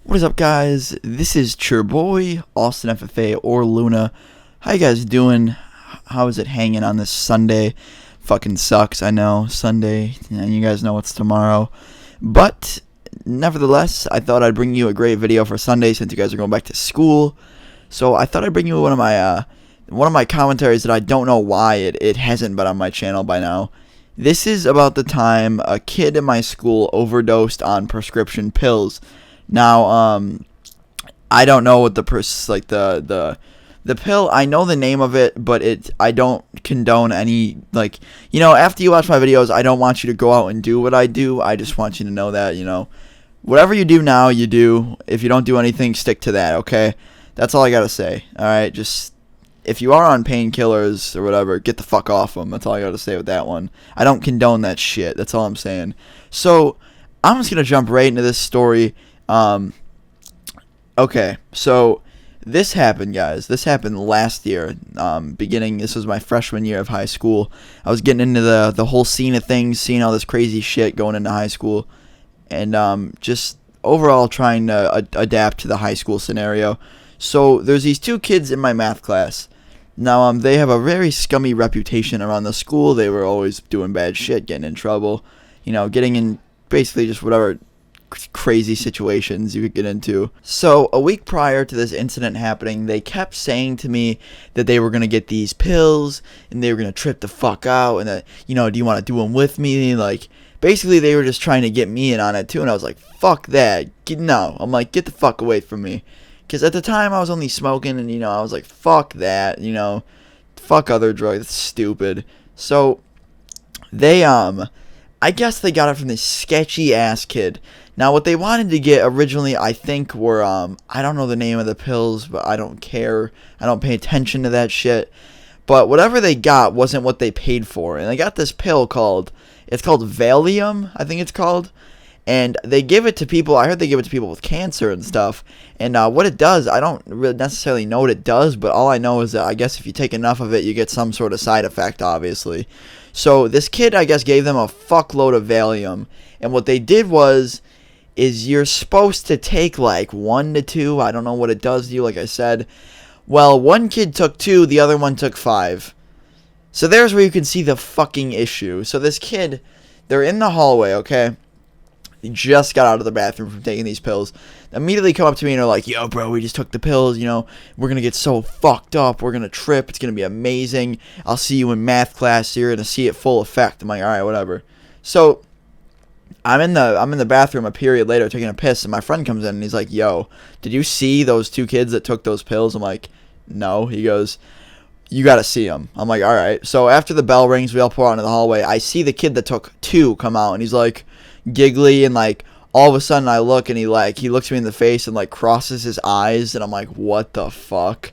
What is up, guys? This is your boy, Austin FFA or Luna. How you guys doing? How is it hanging on this Sunday? Fucking sucks, I know. Sunday, and you guys know it's tomorrow. But, nevertheless, I thought I'd bring you a great video for Sunday since you guys are going back to school. So, I thought I'd bring you one of my commentaries that I don't know why it hasn't been on my channel by now. This is about the time a kid in my school overdosed on prescription pills. Now, I don't know what the pill. I know the name of it, but I don't condone any, after you watch my videos, I don't want you to go out and do what I do. I just want you to know that, whatever you do now, you do. If you don't do anything, stick to that, okay? That's all I gotta say, alright? Just, if you are on painkillers or whatever, get the fuck off them. That's all I gotta say with that one. I don't condone that shit. That's all I'm saying. So, I'm just gonna jump right into this story. Okay, so this happened, guys. This happened last year. This was my freshman year of high school. I was getting into the whole scene of things, seeing all this crazy shit going into high school, and just overall trying to adapt to the high school scenario. So there's these two kids in my math class. Now, they have a very scummy reputation around the school. They were always doing bad shit, getting in trouble, getting in basically just whatever crazy situations you could get into. So a week prior to this incident happening, they kept saying to me that they were going to get these pills and they were going to trip the fuck out, and that, do you want to do them with me? Like, basically they were just trying to get me in on it too, and I was like, fuck that. No. I'm like, get the fuck away from me. Because at the time I was only smoking, and I was like, fuck that, fuck other drugs, that's stupid. So they I guess they got it from this sketchy ass kid. Now, what they wanted to get originally, I think, were, I don't know the name of the pills, but I don't care. I don't pay attention to that shit. But whatever they got wasn't what they paid for. And they got this pill it's called Valium, I think it's called. And they give it to people, I heard they give it to people with cancer and stuff. And what it does, I don't really necessarily know what it does, but all I know is that I guess if you take enough of it, you get some sort of side effect, obviously. So this kid, I guess, gave them a fuckload of Valium. And what they did is you're supposed to take like 1 to 2. I don't know what it does to you, like I said. Well, one kid took 2, the other one took 5. So there's where you can see the fucking issue. So this kid, they're in the hallway, okay? They just got out of the bathroom from taking these pills. They immediately come up to me and are like, yo, bro, we just took the pills, we're going to get so fucked up. We're going to trip. It's going to be amazing. I'll see you in math class. You're going to see it full effect. I'm like, all right, whatever. So I'm in the bathroom a period later taking a piss, and my friend comes in and he's like, yo, did you see those 2 kids that took those pills? I'm like, no. He goes, you gotta see them. I'm like, all right. So after the bell rings, we all pour out into the hallway. I see the kid that took 2 come out, and he's like giggly, and like all of a sudden I look, and he looks me in the face and like crosses his eyes, and I'm like, what the fuck?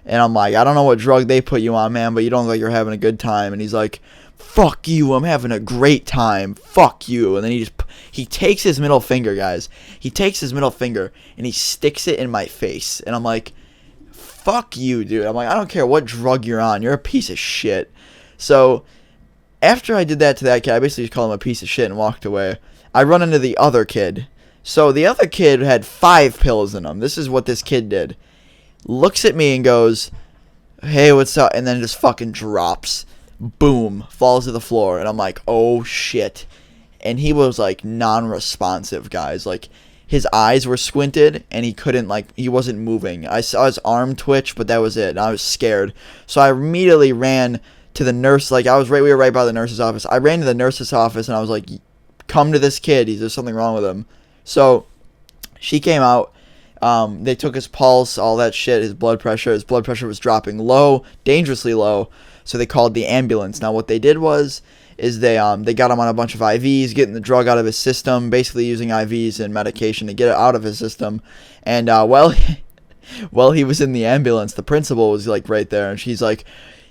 And I'm like, I don't know what drug they put you on, man, but you don't look like you're having a good time. And he's like, fuck you, I'm having a great time, fuck you. And then he takes his middle finger, guys. He takes his middle finger and he sticks it in my face. And I'm like, fuck you, dude. I'm like, I don't care what drug you're on, you're a piece of shit. So after I did that to that kid, I basically just called him a piece of shit and walked away. I run into the other kid. So the other kid had 5 pills in him. This is what this kid did. Looks at me and goes, hey, what's up? And then just fucking drops. Boom, falls to the floor. And I'm like, oh shit. And he was like non-responsive, guys. Like, his eyes were squinted and he wasn't moving. I saw his arm twitch, but that was it. And I was scared. So I immediately ran to the nurse. We were right by the nurse's office. I ran to the nurse's office and I was like, come to this kid. There's something wrong with him. So she came out. They took his pulse, all that shit, his blood pressure. His blood pressure was dropping low, dangerously low. So they called the ambulance. Now what they did is they got him on a bunch of IVs, getting the drug out of his system, basically using IVs and medication to get it out of his system. And while he was in the ambulance, the principal was like right there, and she's like,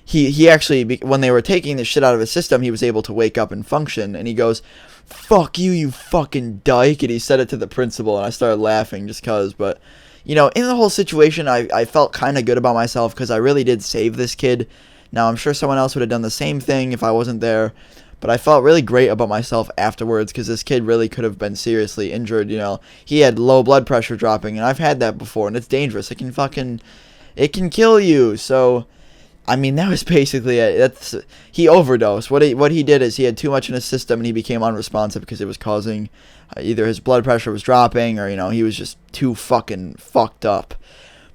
he actually, when they were taking the shit out of his system, he was able to wake up and function. And he goes, fuck you, you fucking dyke. And he said it to the principal, and I started laughing just cause. But in the whole situation, I felt kind of good about myself because I really did save this kid. Now, I'm sure someone else would have done the same thing if I wasn't there. But I felt really great about myself afterwards because this kid really could have been seriously injured. He had low blood pressure dropping, and I've had that before, and it's dangerous. It can kill you. So, I mean, that was basically it. He overdosed. What he did is he had too much in his system, and he became unresponsive because it was causing either his blood pressure was dropping, or he was just too fucking fucked up.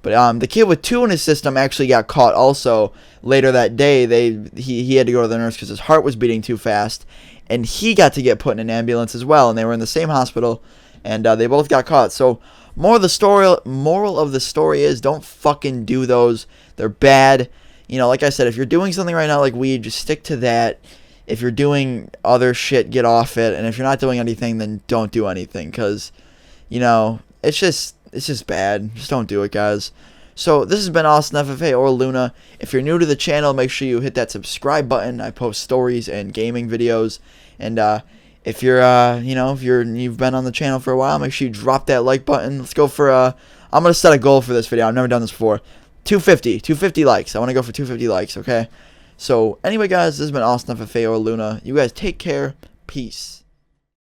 But the kid with 2 in his system actually got caught also later that day. He had to go to the nurse because his heart was beating too fast, and he got to get put in an ambulance as well, and they were in the same hospital, and they both got caught. So moral of the story is, don't fucking do those. They're bad. Like I said, if you're doing something right now like weed, just stick to that. If you're doing other shit, get off it. And if you're not doing anything, then don't do anything, because it's just bad. Just don't do it, guys. So this has been Austin FFA or Luna. If you're new to the channel, make sure you hit that subscribe button. I post stories and gaming videos. And if you're you've been on the channel for a while, make sure you drop that like button. Let's go for I'm gonna set a goal for this video. I've never done this before. 250 likes. I want to go for 250 likes. Okay. So anyway, guys, this has been Austin FFA or Luna. You guys take care. Peace.